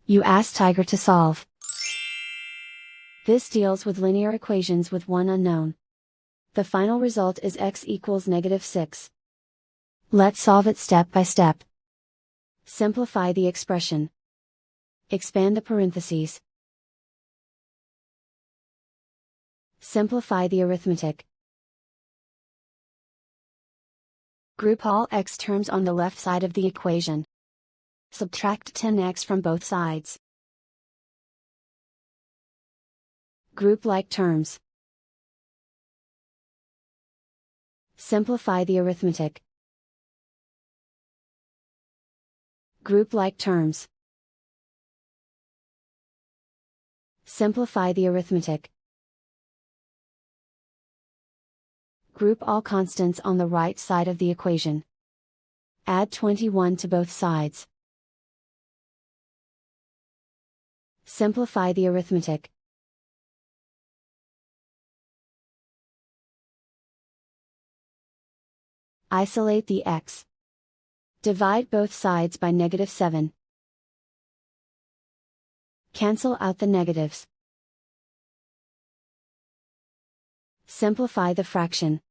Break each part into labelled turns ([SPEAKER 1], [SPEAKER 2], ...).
[SPEAKER 1] You ask Tiger to solve. This deals with linear equations with one unknown. The final result is x equals -6. Let's solve it step by step. Simplify the expression. Expand the parentheses. Simplify the arithmetic. Group all x terms on the left side of the equation. Subtract 10x from both sides. Group like terms. Simplify the arithmetic. Group like terms. Simplify the arithmetic. Group all constants on the right side of the equation. Add 21 to both sides. Simplify the arithmetic. Isolate the x. Divide both sides by -7. Cancel out the negatives. Simplify the fraction.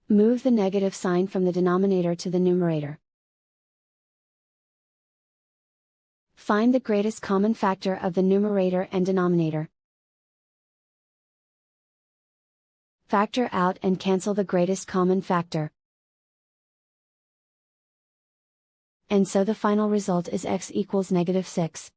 [SPEAKER 1] Move the negative sign from the denominator to the numerator. Find the greatest common factor of the numerator and denominator. Factor out and cancel the greatest common factor. And so the final result is x equals -6.